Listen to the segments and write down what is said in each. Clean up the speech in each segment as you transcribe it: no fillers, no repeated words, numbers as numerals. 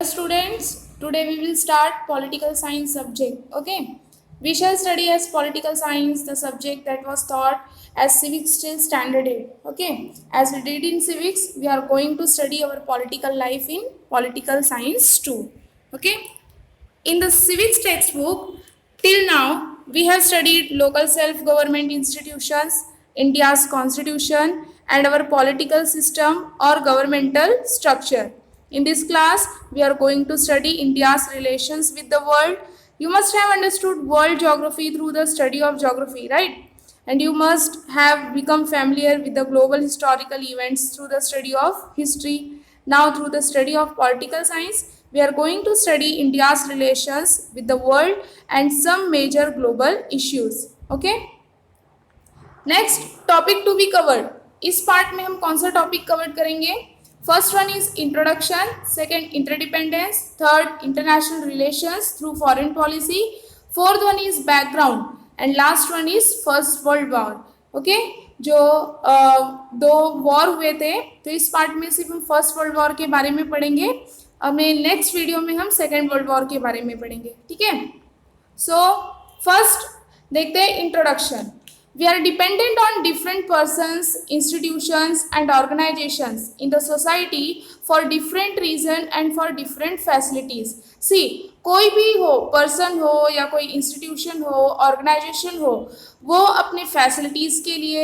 Students, today we will start political science subject. Okay, we shall study as political science the subject that was taught as civics till standard 8. Okay, as we did in civics, we are going to study our political life in political science too. Okay, in the civics textbook, till now, we have studied local self government institutions, India's constitution, and our political system or governmental structure. In this class, we are going to study India's relations with the world. You must have understood world geography through the study of geography, right? And you must have become familiar with the global historical events through the study of history. Now, through the study of political science, we are going to study India's relations with the world and some major global issues. Okay? Next topic to be covered. इस part में हम कौन सा topic cover करेंगे? First one is introduction, second interdependence, third international relations through foreign policy, fourth one is background and last one is first world war. Okay, जो दो war हुए थे तो इस पार्ट में सिर्फ हम फर्स्ट वर्ल्ड वॉर के बारे में पढ़ेंगे. हमें नेक्स्ट वीडियो में हम सेकेंड वर्ल्ड वॉर के बारे में पढ़ेंगे. ठीक है, सो फर्स्ट देखते हैं introduction. We are dependent on different persons, institutions and organizations in the society for different reason and for different facilities. See, कोई भी हो, पर्सन हो या कोई इंस्टीट्यूशन हो, ऑर्गेनाइजेशन हो, वो अपने फैसिलिटीज़ के लिए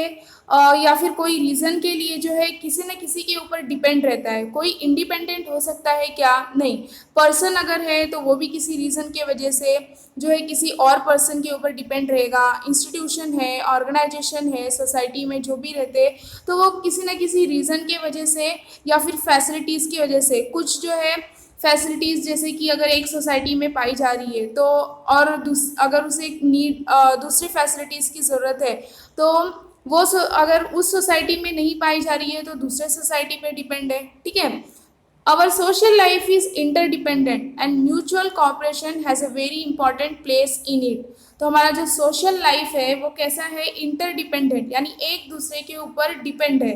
या फिर कोई रीज़न के लिए जो है किसी न किसी के ऊपर डिपेंड रहता है. कोई इंडिपेंडेंट हो सकता है क्या? नहीं. पर्सन अगर है तो वो भी किसी रीज़न के वजह से जो है किसी और पर्सन के ऊपर डिपेंड रहेगा. इंस्टीट्यूशन है, ऑर्गेनाइजेशन है, सोसाइटी में जो भी रहते तो वो किसी न किसी रीज़न के वजह से या फिर फैसिलिटीज़ की वजह से, कुछ जो है फैसिलिटीज़ जैसे कि अगर एक सोसाइटी में पाई जा रही है तो और अगर उसे दूसरी फैसिलिटीज़ की ज़रूरत है तो वो अगर उस सोसाइटी में नहीं पाई जा रही है तो दूसरे सोसाइटी पे डिपेंड है. ठीक है, our social life is interdependent and mutual cooperation has a very important place in it. तो हमारा जो सोशल लाइफ है वो कैसा है? इंटरडिपेंडेंट, यानी एक दूसरे के ऊपर डिपेंड है.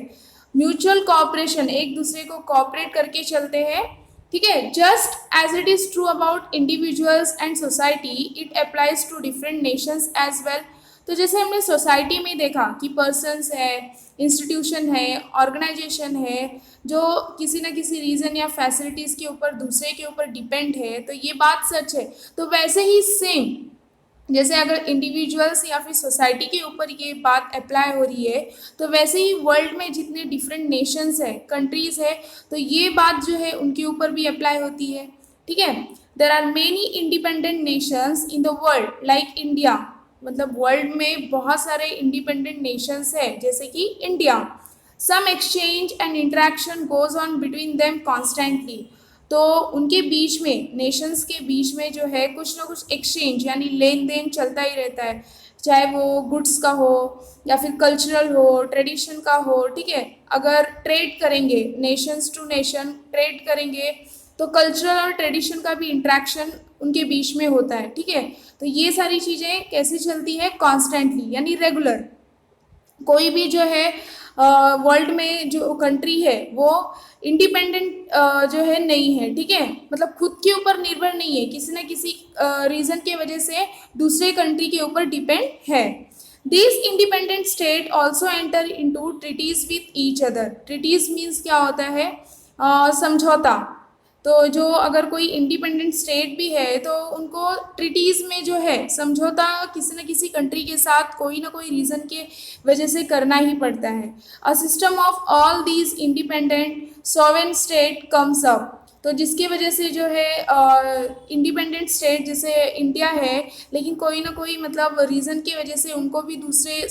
म्यूचुअल कॉपरेशन, एक दूसरे को कॉपरेट करके चलते हैं. ठीक है, just as it is true about individuals and society, it applies to different nations as well. तो जैसे हमने सोसाइटी में देखा कि पर्सन्स है, इंस्टीट्यूशन है, ऑर्गेनाइजेशन है जो किसी न किसी रीज़न या फैसिलिटीज़ के ऊपर दूसरे के ऊपर डिपेंड है, तो ये बात सच है. तो वैसे ही सेम जैसे अगर इंडिविजुअल्स या फिर सोसाइटी के ऊपर ये बात अप्लाई हो रही है तो वैसे ही वर्ल्ड में जितने डिफरेंट नेशंस है, कंट्रीज़ है, तो ये बात जो है उनके ऊपर भी अप्लाई होती है. ठीक है, there are many independent nations in the world like India. मतलब वर्ल्ड में बहुत सारे इंडिपेंडेंट नेशंस है जैसे कि India. Some exchange and interaction goes on between them constantly. तो उनके बीच में, नेशंस के बीच में जो है कुछ ना कुछ एक्सचेंज यानी लेन देन चलता ही रहता है, चाहे वो गुड्स का हो या फिर कल्चरल हो, ट्रेडिशन का हो. ठीक है, अगर ट्रेड करेंगे, नेशंस टू नेशन ट्रेड करेंगे तो कल्चरल और ट्रेडिशन का भी इंट्रैक्शन उनके बीच में होता है. ठीक है, तो ये सारी चीज़ें कैसे चलती है? कॉन्स्टेंटली यानी रेगुलर. कोई भी जो है वर्ल्ड में जो कंट्री है वो इंडिपेंडेंट जो है नहीं है. ठीक है, मतलब खुद के ऊपर निर्भर नहीं है, किसी न किसी रीज़न के वजह से दूसरे कंट्री के ऊपर डिपेंड है. This independent state also enter into treaties with each other. Treaties means क्या होता है? समझौता. तो जो अगर कोई इंडिपेंडेंट स्टेट भी है तो उनको ट्रीटीज़ में जो है समझौता किसी न किसी कंट्री के साथ कोई ना कोई रीज़न के वजह से करना ही पड़ता है. A system of all these independent sovereign state comes up. तो जिसकी वजह से जो है इंडिपेंडेंट स्टेट जैसे इंडिया है, लेकिन कोई ना कोई मतलब रीज़न की वजह से उनको भी दूसरे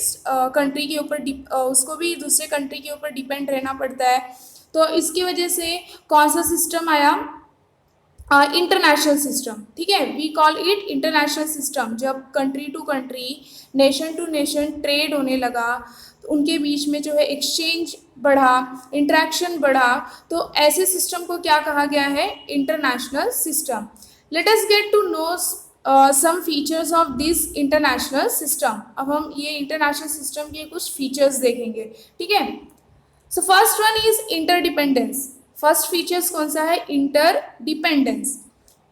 कंट्री के ऊपर उसको भी दूसरे कंट्री के ऊपर डिपेंड रहना पड़ता है. तो इसकी वजह से कौन सा सिस्टम आया? International system. ठीक है, we call it international system. जब country to country, nation to nation trade होने लगा, तो उनके बीच में जो है एक्सचेंज बढ़ा, इंट्रैक्शन बढ़ा, तो ऐसे सिस्टम को क्या कहा गया है? International system. Let us get to know some features of this international system. अब हम ये इंटरनेशनल सिस्टम के कुछ फीचर्स देखेंगे. ठीक है, so first one is interdependence. First features कौन सा है? Interdependence.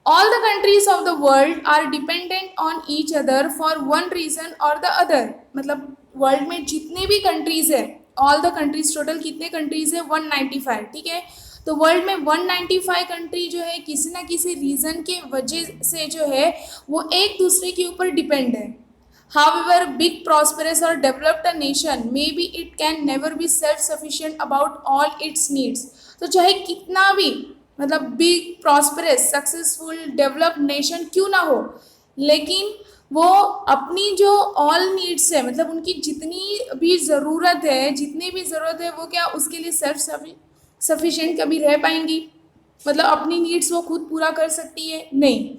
All the countries of the world are dependent on each other for one reason और द अदर. मतलब वर्ल्ड में जितने भी कंट्रीज है, ऑल द कंट्रीज, टोटल कितने कंट्रीज है? 195. ठीक है, तो वर्ल्ड में 195 कंट्री जो है किसी ना किसी रीजन के वजह से जो है वो एक दूसरे के ऊपर डिपेंड है. However, big, prosperous or developed a nation, maybe it can never be self-sufficient about all its needs. तो चाहे कितना भी मतलब big, prosperous, successful, developed nation क्यों ना हो, लेकिन वो अपनी जो ऑल नीड्स है, मतलब उनकी जितनी भी ज़रूरत है, जितनी भी ज़रूरत है, वो क्या उसके लिए सेल्फ सफिशिएंट कभी रह पाएंगी? मतलब अपनी नीड्स वो खुद पूरा कर सकती है? नहीं.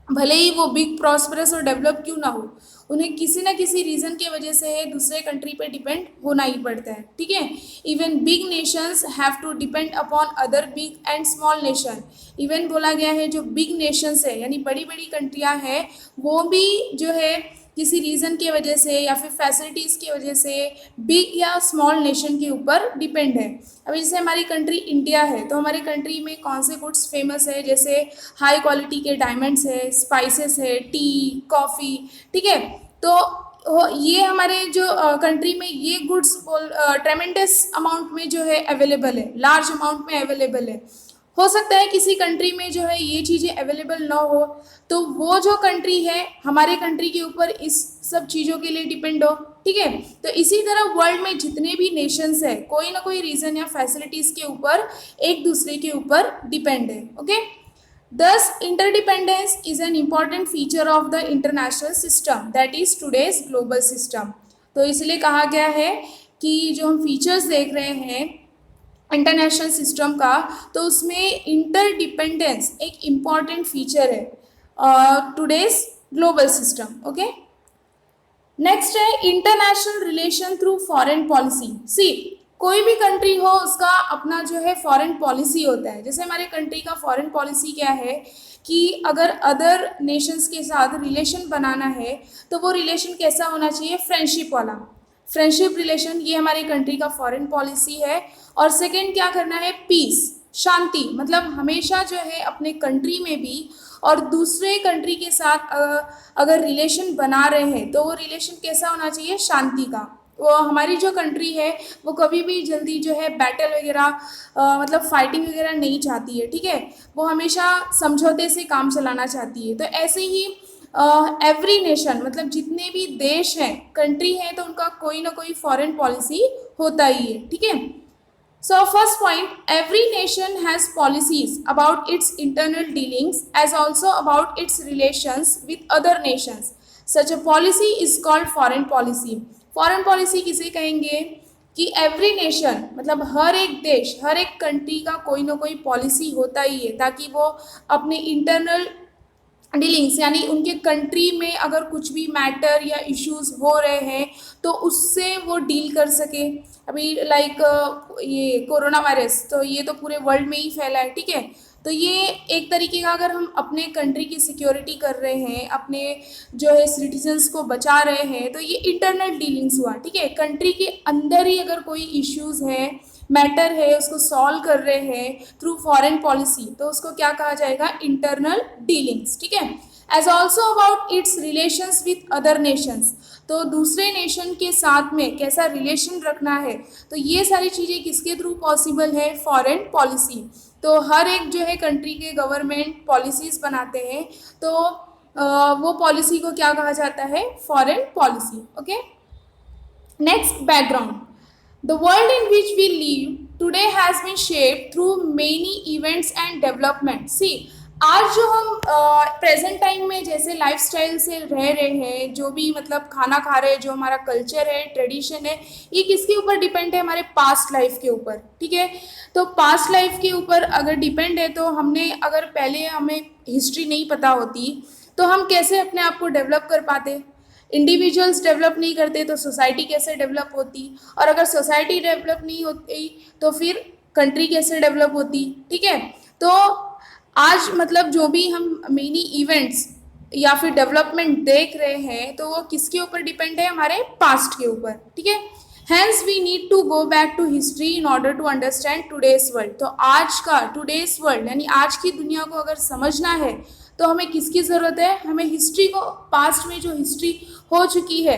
भले ही वो बिग, प्रॉस्परस और डेवलप क्यों ना हो, उन्हें किसी ना किसी रीज़न की वजह से दूसरे कंट्री पे डिपेंड होना ही पड़ता है. ठीक है, even big nations have to depend upon other big and small nation. Even बोला गया है जो बिग नेशंस है यानी बड़ी बड़ी कंट्रियां हैं, वो भी जो है किसी रीज़न की वजह से या फिर फैसिलिटीज़ की वजह से बिग या स्मॉल नेशन के ऊपर डिपेंड है. अभी जैसे हमारी कंट्री इंडिया है, तो हमारी कंट्री में कौन से गुड्स फेमस है? जैसे हाई क्वालिटी के डायमंड्स है, स्पाइसेस है, टी, कॉफ़ी. ठीक है, तो ये हमारे जो कंट्री में ये गुड्स ट्रेमेंडस अमाउंट में जो है अवेलेबल है, लार्ज अमाउंट में अवेलेबल है. हो सकता है किसी कंट्री में जो है ये चीज़ें अवेलेबल ना हो, तो वो जो कंट्री है हमारे कंट्री के ऊपर इस सब चीज़ों के लिए डिपेंड हो. ठीक है, तो इसी तरह वर्ल्ड में जितने भी नेशंस है कोई ना कोई रीज़न या फैसिलिटीज़ के ऊपर एक दूसरे के ऊपर डिपेंड है. ओके, दस interdependence is an important feature of the international system that is today's global system. तो इसलिए कहा गया है कि जो हम फीचर्स देख रहे हैं इंटरनेशनल सिस्टम का, तो उसमें इंटरडिपेंडेंस एक इम्पॉर्टेंट फीचर है today's global system. Okay, next है international relation through foreign policy. See, कोई भी कंट्री हो उसका अपना जो है फॉरेन पॉलिसी होता है. जैसे हमारे कंट्री का फॉरेन पॉलिसी क्या है कि अगर अदर नेशंस के साथ रिलेशन बनाना है तो वो रिलेशन कैसा होना चाहिए? फ्रेंडशिप वाला, फ्रेंडशिप रिलेशन, ये हमारी कंट्री का फॉरेन पॉलिसी है. और सेकंड क्या करना है? पीस, शांति. मतलब हमेशा जो है अपने कंट्री में भी और दूसरे कंट्री के साथ अगर रिलेशन बना रहे हैं तो वो रिलेशन कैसा होना चाहिए? शांति का. वो हमारी जो कंट्री है वो कभी भी जल्दी जो है बैटल वगैरह मतलब फाइटिंग वगैरह नहीं चाहती है. ठीक है, वो हमेशा समझौते से काम चलाना चाहती है. तो ऐसे ही एवरी नेशन, मतलब जितने भी देश हैं, कंट्री हैं, तो उनका कोई ना कोई फॉरेन पॉलिसी होता ही है. ठीक है, so first point, every nation has policies about its internal dealings as also about its relations with other nations. Such a policy is called foreign policy. Foreign policy किसे कहेंगे? कि एवरी नेशन मतलब हर एक देश, हर एक कंट्री का कोई ना कोई पॉलिसी होता ही है ताकि वो अपने इंटरनल डीलिंग्स यानी उनके कंट्री में अगर कुछ भी मैटर या इश्यूज हो रहे हैं तो उससे वो डील कर सके. अभी लाइक ये कोरोना वायरस, तो ये तो पूरे वर्ल्ड में ही फैला है. ठीक है, तो ये एक तरीके का अगर हम अपने कंट्री की सिक्योरिटी कर रहे हैं, अपने जो है सिटीजन्स को बचा रहे हैं, तो ये इंटरनल डीलिंग्स हुआ. ठीक है, कंट्री के अंदर ही अगर कोई इश्यूज है, मैटर है, उसको सॉल्व कर रहे हैं थ्रू फॉरेन पॉलिसी, तो उसको क्या कहा जाएगा? Internal dealings. ठीक है, as also about its relations with other nations. तो दूसरे नेशन के साथ में कैसा रिलेशन रखना है, तो ये सारी चीज़ें किसके थ्रू पॉसिबल है? Foreign policy. तो हर एक जो है कंट्री के गवर्नमेंट पॉलिसीज़ बनाते हैं, तो वो पॉलिसी को क्या कहा जाता है? Foreign policy. Okay, next, background. The world in which we live today has been shaped through many events and development. See, आज जो हम प्रेजेंट टाइम में जैसे लाइफस्टाइल से रह रहे हैं, जो भी मतलब खाना खा रहे हैं, जो हमारा कल्चर है, ट्रेडिशन है, ये किसके ऊपर डिपेंड है? हमारे पास्ट लाइफ के ऊपर. ठीक है, तो पास्ट लाइफ के ऊपर अगर डिपेंड है, तो हमने अगर पहले हमें हिस्ट्री नहीं पता होती तो हम कैसे अपने आप को डेवलप कर पाते? इंडिविजुअल्स डेवलप नहीं करते तो सोसाइटी कैसे डेवलप होती? और अगर सोसाइटी डेवलप नहीं होती तो फिर कंट्री कैसे डेवलप होती? ठीक है, तो आज मतलब जो भी हम मेनी इवेंट्स या फिर डेवलपमेंट देख रहे हैं तो वो किसके ऊपर डिपेंड है? हमारे पास्ट के ऊपर. ठीक है, Hence we need to go back to history in order to understand today's world. तो आज का today's world यानी आज की दुनिया को अगर समझना है तो हमें किसकी ज़रूरत है? हमें हिस्ट्री को, पास्ट में जो हिस्ट्री हो चुकी है,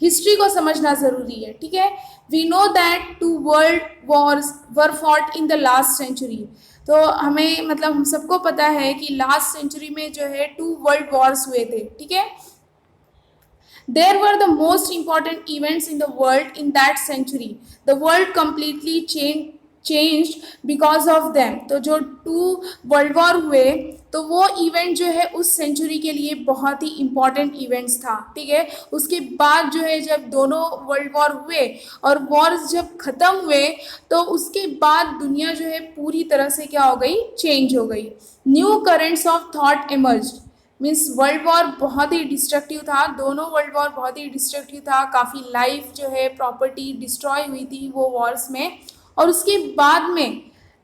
हिस्ट्री को समझना ज़रूरी है. ठीक है. We know that 2 world wars were fought in the last century. तो हमें मतलब हम सबको पता है कि लास्ट सेंचुरी में जो है 2 वर्ल्ड वॉर्स हुए थे. ठीक है. There were the most important events in the world in that century. The world completely changed because of them. तो जो 2 वर्ल्ड वॉर हुए तो वो इवेंट जो है उस सेंचुरी के लिए बहुत ही इम्पॉर्टेंट इवेंट्स था. ठीक है. उसके बाद जो है जब दोनों वर्ल्ड वॉर हुए और वॉर्स जब ख़त्म हुए तो उसके बाद दुनिया जो है पूरी तरह से क्या हो गई? चेंज हो गई. New currents of thought emerged. Means world war बहुत ही डिस्ट्रक्टिव था, दोनों वर्ल्ड वॉर बहुत ही डिस्ट्रक्टिव था. काफ़ी लाइफ जो है, प्रॉपर्टी डिस्ट्रॉय हुई थी वो वॉर्स में. और उसके बाद में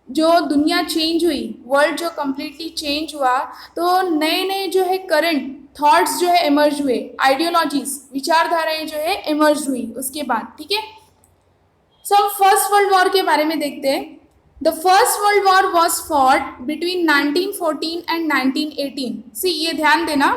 जो दुनिया चेंज हुई, वर्ल्ड जो कम्प्लीटली चेंज हुआ, तो नए नए जो है करंट थॉट्स जो है एमर्ज हुए, आइडियोलॉजीज, विचारधाराएं जो है एमर्ज हुई उसके बाद. ठीक है. सो फर्स्ट वर्ल्ड वॉर के बारे में देखते हैं. The First World War was fought between 1914 and 1918. See, ये ध्यान देना,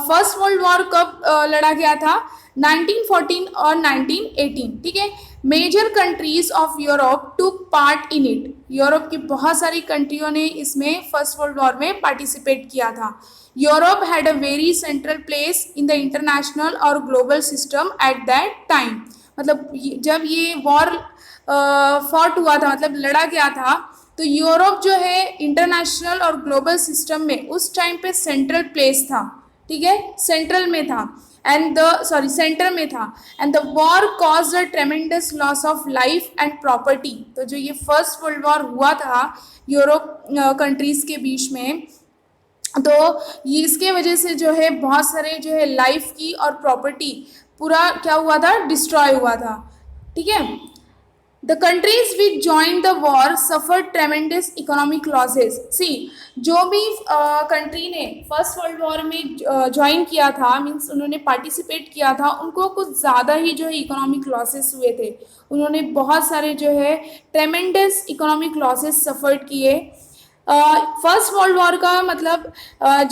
फर्स्ट वर्ल्ड वॉर कब लड़ा गया था? 1914 और 1918. ठीक है. Major countries of Europe took part in it. Europe की बहुत सारी कंट्रियों ने इसमें फर्स्ट वर्ल्ड वॉर में पार्टिसिपेट किया था. Europe had a very central place in the international और global system at that time. मतलब जब ये वॉर फॉट हुआ था, मतलब लड़ा गया था, तो यूरोप जो है इंटरनेशनल और ग्लोबल सिस्टम में उस टाइम पे सेंट्रल प्लेस था. ठीक है. सेंट्रल में था सेंटर में था. And the war caused a ट्रेमेंडस loss of life and property. तो जो ये फर्स्ट वर्ल्ड वॉर हुआ था यूरोप कंट्रीज के बीच में, तो ये इसके वजह से जो है बहुत सारे जो है लाइफ की और प्रॉपर्टी पूरा क्या हुआ था? डिस्ट्रॉय हुआ था. ठीक है. The countries which joined the war suffered tremendous economic losses. See, जो भी कंट्री ने फर्स्ट वर्ल्ड वॉर में ज्वाइन किया था, मीन्स उन्होंने पार्टिसिपेट किया था, उनको कुछ ज़्यादा ही जो है इकोनॉमिक लॉसेस हुए थे. उन्होंने बहुत सारे जो है ट्रेमेंडस इकोनॉमिक लॉसेस सफ़र्ड किए. फर्स्ट वर्ल्ड वॉर का मतलब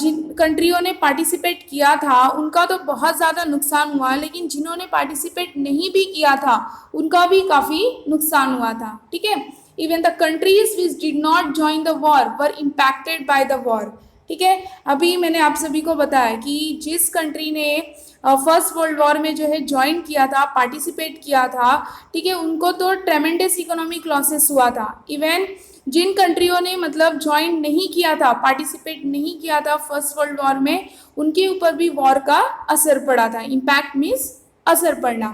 जिन कंट्रियों ने पार्टिसिपेट किया था उनका तो बहुत ज़्यादा नुकसान हुआ, लेकिन जिन्होंने पार्टिसिपेट नहीं भी किया था उनका भी काफ़ी नुकसान हुआ था. ठीक है. Even the countries which did not join the war were impacted by the war. ठीक है. अभी मैंने आप सभी को बताया कि जिस कंट्री ने फर्स्ट वर्ल्ड वॉर में जो है ज्वाइन किया था, पार्टिसिपेट किया था, ठीक है, उनको तो ट्रेमेंडस इकोनॉमिक लॉसेस हुआ था. इवन जिन कंट्रियों ने मतलब ज्वाइन नहीं किया था, पार्टिसिपेट नहीं किया था फर्स्ट वर्ल्ड वॉर में, उनके ऊपर भी वॉर का असर पड़ा था. इम्पैक्ट मीन्स असर पड़ना.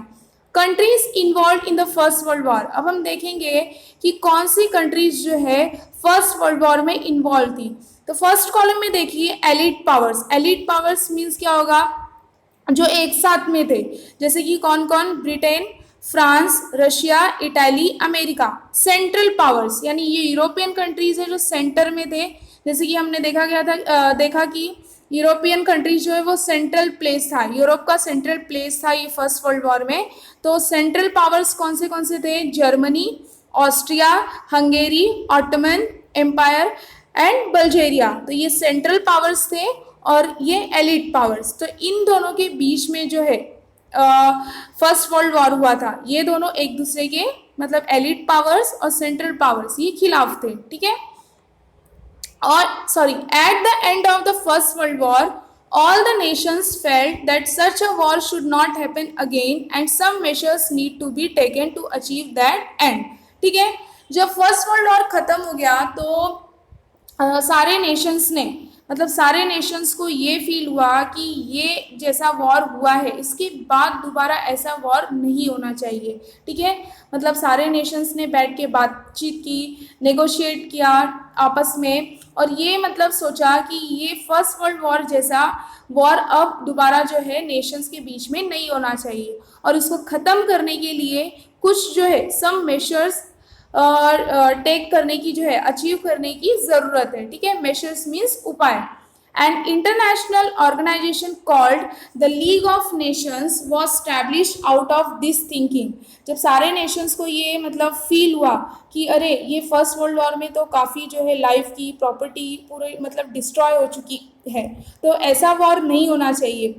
Countries involve in the first world war. अब हम देखेंगे कि कौन सी कंट्रीज जो है फर्स्ट वर्ल्ड वॉर में इन्वॉल्व थी. तो फर्स्ट कॉलम में देखिए elite powers. Elite powers means क्या होगा? जो एक साथ में थे, जैसे कि कौन कौन? Britain, France, Russia, Italy, America. Central powers यानी ये यूरोपियन कंट्रीज है जो सेंटर में थे. जैसे कि हमने देखा कि यूरोपियन कंट्रीज जो है वो सेंट्रल प्लेस था, यूरोप का सेंट्रल प्लेस था ये फर्स्ट वर्ल्ड वॉर में. तो सेंट्रल पावर्स कौन से थे? Germany, Austria, Hungary, Ottoman empire and Bulgaria. तो ये सेंट्रल पावर्स थे और ये एलिट पावर्स. तो इन दोनों के बीच में जो है फर्स्ट वर्ल्ड वॉर हुआ था. ये दोनों एक दूसरे के मतलब एलिट पावर्स और सेंट्रल पावर्स ये खिलाफ थे. ठीक है. और at the end of the first world war all the nations felt that such a war should not happen again and some measures need to be taken to achieve that end. ठीक है. जब first world war ख़त्म हो गया तो सारे Nations ने मतलब सारे नेशंस को ये फील हुआ कि ये जैसा वॉर हुआ है इसके बाद दोबारा ऐसा वॉर नहीं होना चाहिए. ठीक है. मतलब सारे नेशंस ने बैठ के बातचीत की, नेगोशिएट किया आपस में और ये मतलब सोचा कि ये फर्स्ट वर्ल्ड वॉर जैसा वॉर अब दोबारा जो है नेशंस के बीच में नहीं होना चाहिए और इसको ख़त्म करने के लिए कुछ जो है सम मेशर्स टेक करने की जो है अचीव करने की ज़रूरत है. ठीक है. मेशर्स मीन्स उपाय. An international organization called the League of Nations was established out of this thinking. जब सारे नेशंस को ये मतलब फील हुआ कि अरे ये फर्स्ट वर्ल्ड वॉर में तो काफ़ी जो है लाइफ की प्रॉपर्टी पूरे मतलब डिस्ट्रॉय हो चुकी है, तो ऐसा वॉर नहीं होना चाहिए,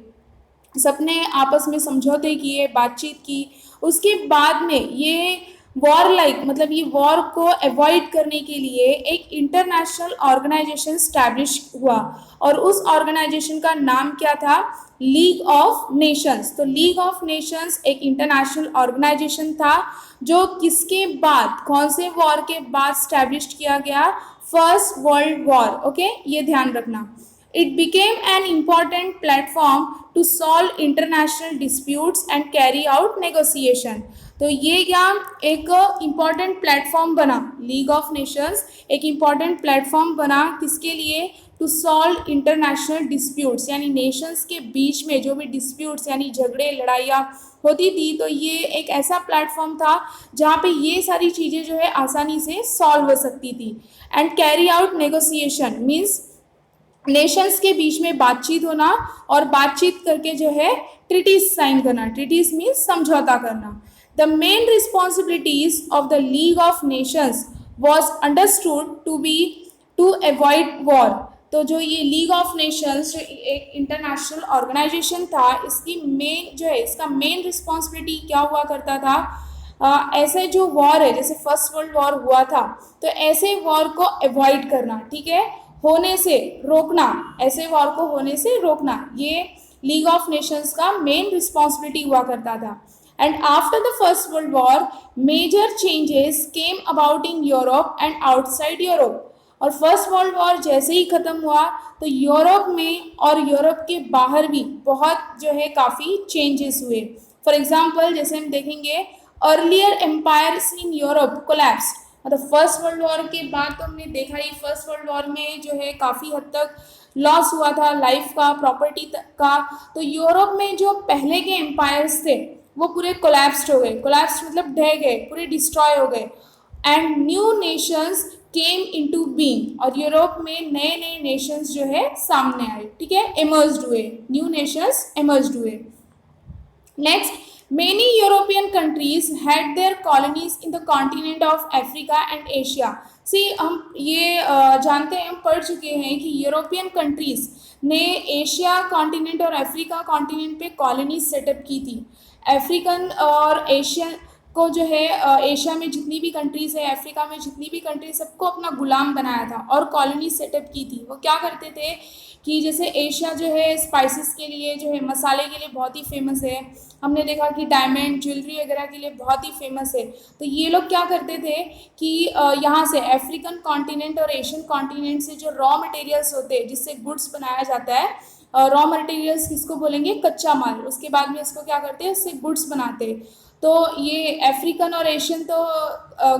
सबने आपस में समझौते किए, बातचीत की, उसके बाद में ये वॉर मतलब ये वॉर को अवॉइड करने के लिए एक इंटरनेशनल ऑर्गेनाइजेशन स्टैब्लिश हुआ, और उस ऑर्गेनाइजेशन का नाम क्या था? League of Nations. तो लीग ऑफ नेशंस एक इंटरनेशनल ऑर्गेनाइजेशन था जो किसके बाद, कौन से वॉर के बाद स्टैब्लिश किया गया? First world war. ओके, ये ध्यान रखना। It became an important platform to solve international disputes and carry out negotiation. तो ये क्या एक इम्पॉर्टेंट प्लेटफॉर्म बना, लीग ऑफ नेशंस एक इम्पॉर्टेंट प्लेटफॉर्म बना किसके लिए? टू सॉल्व इंटरनेशनल डिस्प्यूट्स, यानी नेशंस के बीच में जो भी डिस्प्यूट्स यानी झगड़े लड़ाइयाँ होती थी, तो ये एक ऐसा प्लेटफॉर्म था जहाँ पे ये सारी चीज़ें जो है आसानी से सॉल्व हो सकती थी। And carry out negotiation means Nations के बीच में बातचीत होना, और बातचीत करके जो है ट्रीटीज साइन करना। ट्रीटीज मीन्स समझौता करना। The main responsibilities of the league of nations was understood to be to avoid war. तो जो ये लीग ऑफ नेशंस जो एक इंटरनेशनल ऑर्गेनाइजेशन था, इसकी मेन जो है इसका मेन रिस्पॉन्सिबिलिटी क्या हुआ करता था? ऐसे जो वॉर है, जैसे फर्स्ट वर्ल्ड वॉर हुआ था, तो ऐसे वॉर को अवॉइड करना, ठीक है, होने से रोकना, ऐसे वॉर को होने से रोकना, ये लीग ऑफ नेशंस का मेन रिस्पॉन्सिबिलिटी हुआ करता था। And after the first world war major changes came about in Europe and outside Europe. और फर्स्ट वर्ल्ड वॉर जैसे ही ख़त्म हुआ तो यूरोप में और यूरोप के बाहर भी बहुत जो है काफ़ी चेंजेस हुए। फॉर एग्जाम्पल जैसे हम देखेंगे, earlier empires in Europe collapsed. मतलब फर्स्ट वर्ल्ड वॉर के बाद तो हमने देखा ही, फर्स्ट वर्ल्ड वॉर में जो है काफ़ी हद तक लॉस हुआ था लाइफ का, प्रॉपर्टी का। तो यूरोप में जो पहले के एम्पायर्स थे वो पूरे कोलैप्स्ड हो गए। कोलैप्स्ड मतलब ढह गए, पूरे डिस्ट्रॉय हो गए। And new Nations came into being, और यूरोप में नए नए नेशंस जो है सामने आए, ठीक है, एमर्ज्ड हुए, न्यू नेशंस एमर्ज्ड हुए। Next, many European countries had their colonies in the continent of Africa and Asia. See, हम ये जानते हैं, हम पढ़ चुके हैं कि यूरोपियन कंट्रीज ने एशिया कॉन्टिनेंट और अफ्रीका कॉन्टिनेंट पे कॉलोनीज सेटअप की थी। अफ्रीकन और एशियन को जो है एशिया में जितनी भी कंट्रीज़ है, अफ्रीका में जितनी भी कंट्रीज, सबको अपना गुलाम बनाया था और कॉलोनी सेटअप की थी। वो क्या करते थे कि जैसे एशिया जो है स्पाइसेस के लिए, जो है मसाले के लिए बहुत ही फेमस है, हमने देखा कि डायमंड ज्वेलरी वगैरह के लिए बहुत ही फेमस है। तो ये लोग क्या करते थे कि यहाँ से अफ्रीकन कॉन्टिनेंट और एशियन कॉन्टिनेंट से जो रॉ मटेरियल्स होते हैं जिससे गुड्स बनाया जाता है, रॉ मटेरियल्स किसको बोलेंगे? कच्चा माल। उसके बाद में इसको क्या करते हैं? इससे गुड्स बनाते हैं। तो ये अफ्रीकन और एशियन तो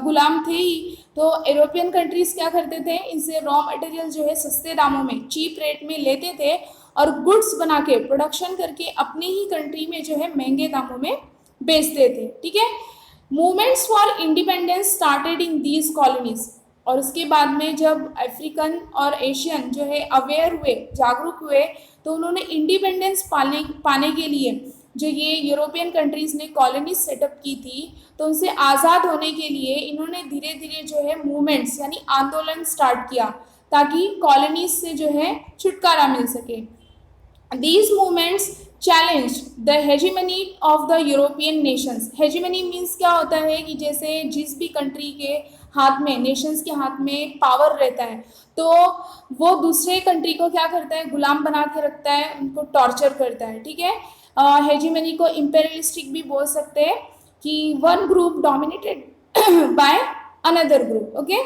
गुलाम थे ही, तो यूरोपियन कंट्रीज़ क्या करते थे? इनसे रॉ मटेरियल जो है सस्ते दामों में, चीप रेट में लेते थे और गुड्स बना के, प्रोडक्शन करके अपने ही कंट्री में जो है महंगे दामों में बेचते थे, ठीक है। Movements for independence started in these colonies. और उसके बाद में जब अफ्रीकन और एशियन जो है अवेयर हुए, जागरूक हुए, तो उन्होंने इंडिपेंडेंस पाने के लिए जो ये यूरोपियन कंट्रीज़ ने कॉलोनीज सेटअप की थी, तो उनसे आज़ाद होने के लिए इन्होंने धीरे धीरे जो है मूवमेंट्स यानी आंदोलन स्टार्ट किया ताकि कॉलोनीज से जो है छुटकारा मिल सके। These movements challenged the hegemony of the European nations. Hegemony means क्या होता है कि जैसे जिस भी कंट्री के हाथ में, नेशंस के हाथ में पावर रहता है, तो वो दूसरे कंट्री को क्या करता है? गुलाम बना के रखता है, उनको टॉर्चर करता है, ठीक है। हेजिमनी को इम्पेरियलिस्टिक भी बोल सकते हैं कि one group dominated by another group, okay.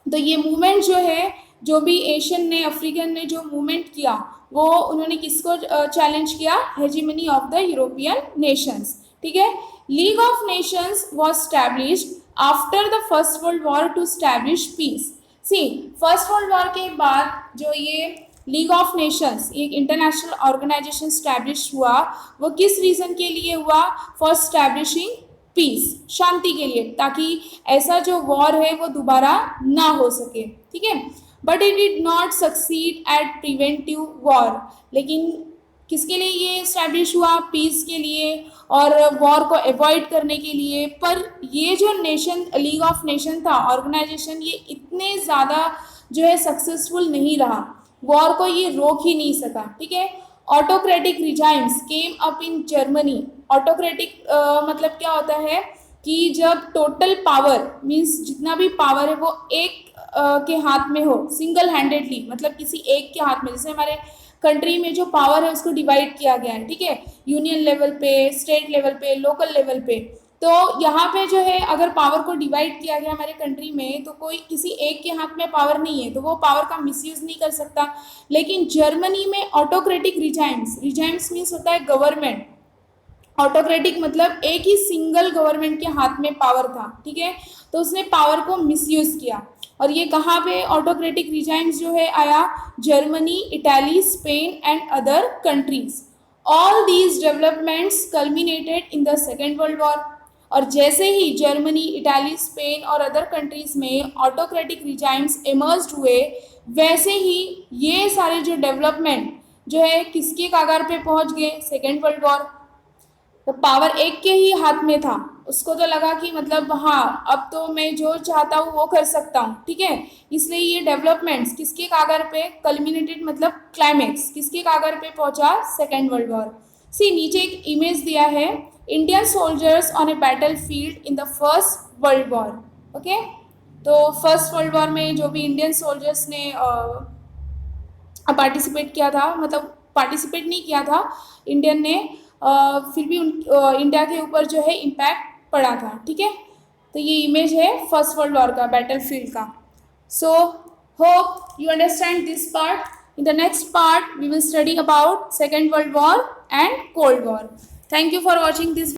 तो ये मूवमेंट जो है, जो भी एशियन ने, अफ्रीकन ने जो मूवमेंट किया, वो उन्होंने किसको चैलेंज किया? Hegemony of the European nations, ठीक है। League of nations was established after the first world war to establish peace. See, first world war के बाद जो ये लीग ऑफ नेशंस, एक इंटरनेशनल ऑर्गेनाइजेशन स्टैब्लिश हुआ, वो किस रीज़न के लिए हुआ? फॉर स्टैब्लिशिंग पीस, शांति के लिए, ताकि ऐसा जो वॉर है वो दोबारा ना हो सके, ठीक है। But it did not succeed at preventive war. लेकिन किसके लिए ये इस्टेब्लिश हुआ? पीस के लिए और वॉर को अवॉइड करने के लिए। पर ये जो नेशन लीग ऑफ नेशन था ऑर्गेनाइजेशन, ये इतने ज़्यादा जो है सक्सेसफुल नहीं रहा, वॉर को ये रोक ही नहीं सका। ठीक है। Autocratic regimes came up in Germany. Autocratic मतलब क्या होता है कि जब टोटल पावर मीन्स जितना भी पावर है वो एक के हाथ में हो, सिंगल हैंडेडली, मतलब किसी एक के हाथ में। जैसे हमारे कंट्री में जो पावर है उसको डिवाइड किया गया है, ठीक है, यूनियन लेवल पे, स्टेट लेवल पे, लोकल लेवल पे। तो यहाँ पे जो है अगर पावर को डिवाइड किया गया हमारे कंट्री में, तो कोई किसी एक के हाथ में पावर नहीं है तो वो पावर का मिसयूज नहीं कर सकता। लेकिन जर्मनी में ऑटोक्रेटिक रिजाइम्स, रिजाइम्स मीन्स होता है गवर्नमेंट, ऑटोक्रेटिक मतलब एक ही सिंगल गवर्नमेंट के हाथ में पावर था। ठीक है। तो उसने पावर को मिसयूज किया। और ये कहाँ पे ऑटोक्रेटिक रिजाइम्स जो है आया? Germany, Italy, Spain and other countries. All these developments culminated in the second world war. और जैसे ही जर्मनी, इटाली, स्पेन और अदर कंट्रीज में ऑटोक्रेटिक रिजाइम्स इमर्ज हुए, वैसे ही ये सारे जो डेवलपमेंट जो है किसके कागार पे पहुंच गए? Second world war. तो पावर एक के ही हाथ में था, उसको तो लगा कि मतलब हाँ अब तो मैं जो चाहता हूँ वो कर सकता हूँ। ठीक है। इसलिए ये डेवलपमेंट्स किसके कागर पे कल्मिनेटेड, मतलब क्लाइमेक्स किसके कागर पे पहुंचा? Second world war. सी नीचे एक इमेज दिया है, Indian soldiers on a battle field in the first world war. Okay. तो फर्स्ट वर्ल्ड वॉर में जो भी इंडियन सोल्जर्स ने पार्टिसिपेट किया था, मतलब पार्टिसिपेट नहीं किया था इंडियन ने, फिर भी इंडिया के ऊपर जो है इम्पैक्ट पड़ा था। ठीक है। तो ये इमेज है फर्स्ट वर्ल्ड वॉर का, बैटल फील्ड का। So hope you understand this part. In the next part we will study about second world war and cold war. Thank you for watching this